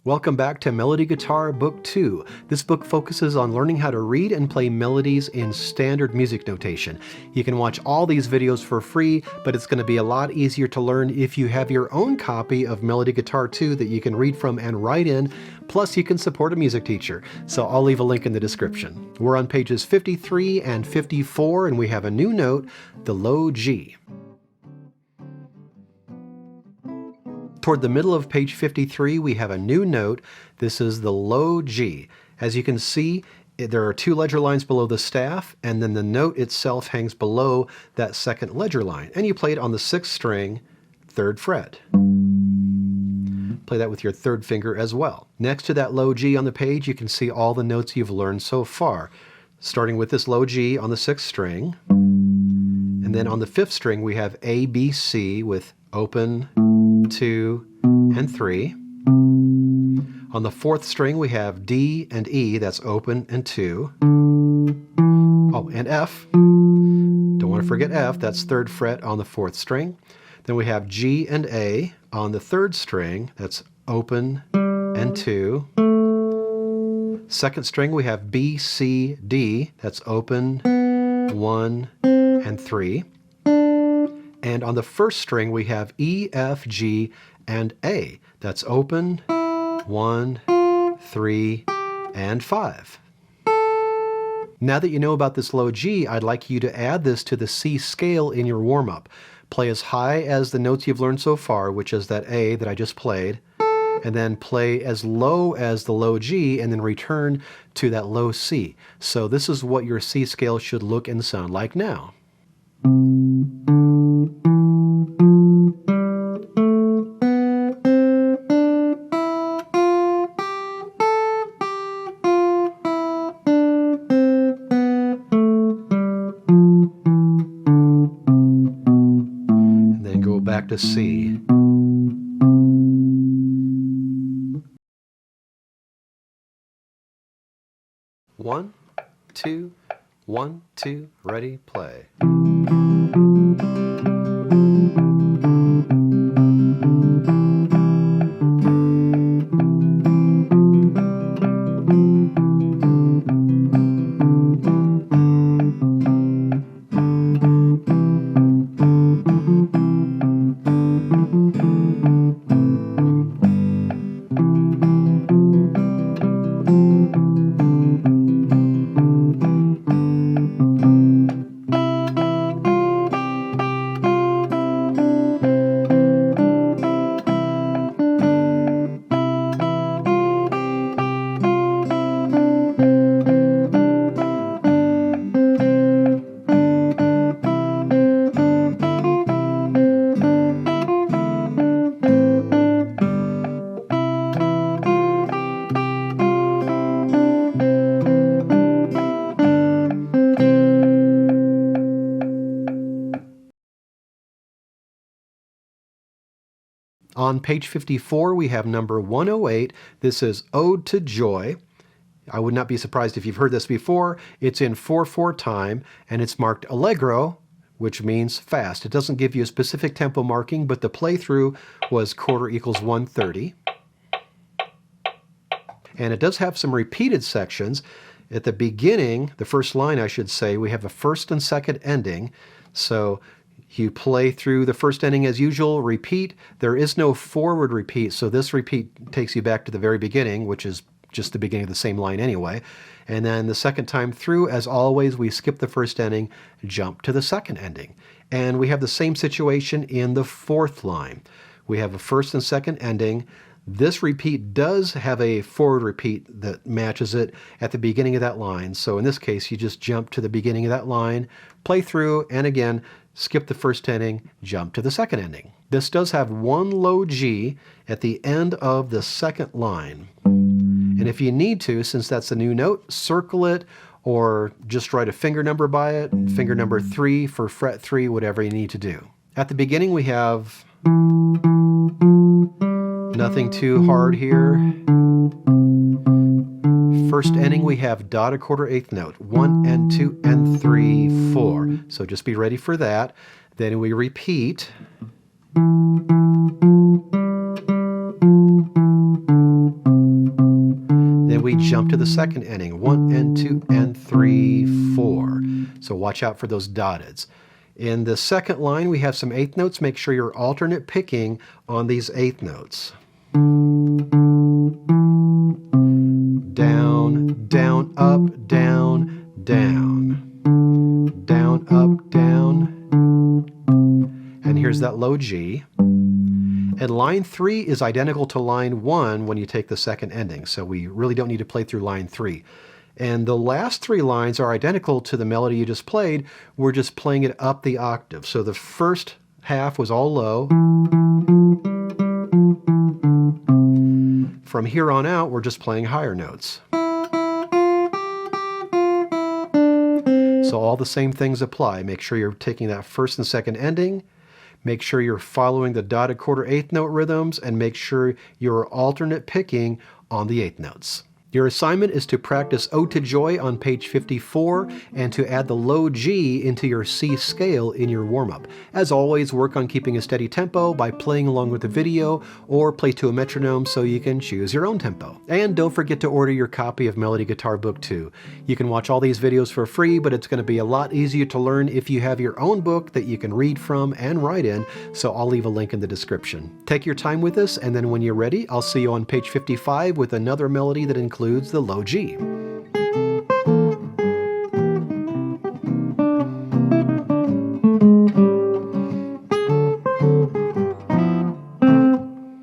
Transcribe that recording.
Welcome back to Melody Guitar Book 2. This book focuses on learning how to read and play melodies in standard music notation. You can watch all these videos for free, but it's going to be a lot easier to learn if you have your own copy of Melody Guitar 2 that you can read from and write in. Plus, you can support a music teacher. So I'll leave a link in the description. We're on pages 53 and 54, and we have a new note, the low G. Toward the middle of page 53, we have a new note. This is the low G. As you can see, there are two ledger lines below the staff, and then the note itself hangs below that second ledger line. And you play it on the 6th string, 3rd fret. Play that with your 3rd finger as well. Next to that low G on the page, you can see all the notes you've learned so far. Starting with this low G on the 6th string. And then on the 5th string, we have A, B, C with open, 2, and 3. On the 4th string, we have D and E, that's open and 2. Oh, and F. Don't want to forget F, that's 3rd fret on the 4th string. Then we have G and A on the 3rd string, that's open and 2. 2nd string, we have B, C, D, that's open, 1, and 3. And on the 1st string, we have E, F, G, and A. That's open, 1, 3, and 5. Now that you know about this low G, I'd like you to add this to the C scale in your warm-up. Play as high as the notes you've learned so far, which is that A that I just played, and then play as low as the low G, and then return to that low C. So this is what your C scale should look and sound like now. And then go back to C. One, two, 1, 2, ready, play. On page 54, we have number 108. This is Ode to Joy. I would not be surprised if you've heard this before. It's in 4/4 time, and it's marked Allegro, which means fast. It doesn't give you a specific tempo marking, but the playthrough was quarter equals 130. And it does have some repeated sections. At the beginning, the first line I should say, we have a first and second ending. So you play through the first ending as usual, repeat. There is no forward repeat, so this repeat takes you back to the very beginning, which is just the beginning of the same line anyway. And then the second time through, as always, we skip the first ending, jump to the second ending. And we have the same situation in the 4th line. We have a first and second ending. This repeat does have a forward repeat that matches it at the beginning of that line. So in this case, you just jump to the beginning of that line, play through, and again, skip the first ending, jump to the second ending. This does have one low G at the end of the second line. And if you need to, since that's a new note, circle it or just write a finger number by it, finger number 3 for fret 3, whatever you need to do. At the beginning we have nothing too hard here. First ending we have dotted quarter eighth note, 1 and 2 and 3, 4. So just be ready for that. Then we repeat. we jump to the second ending. 1 and 2 and 3, 4. So watch out for those dotteds. In the second line, we have some eighth notes. Make sure you're alternate picking on these eighth notes. Down, down, up, down, down. Down, up, down. And here's that low G. And line 3 is identical to line 1 when you take the second ending, so we really don't need to play through line 3. And the last 3 lines are identical to the melody you just played. We're just playing it up the octave. So the first half was all low. From here on out, we're just playing higher notes. So all the same things apply. Make sure you're taking that first and second ending. Make sure you're following the dotted quarter eighth note rhythms, and make sure you're alternate picking on the eighth notes. Your assignment is to practice Ode to Joy on page 54 and to add the low G into your C scale in your warm-up. As always, work on keeping a steady tempo by playing along with the video or play to a metronome so you can choose your own tempo. And don't forget to order your copy of Melody Guitar Book 2. You can watch all these videos for free, but it's going to be a lot easier to learn if you have your own book that you can read from and write in, so I'll leave a link in the description. Take your time with this, and then when you're ready, I'll see you on page 55 with another melody that includes the low G.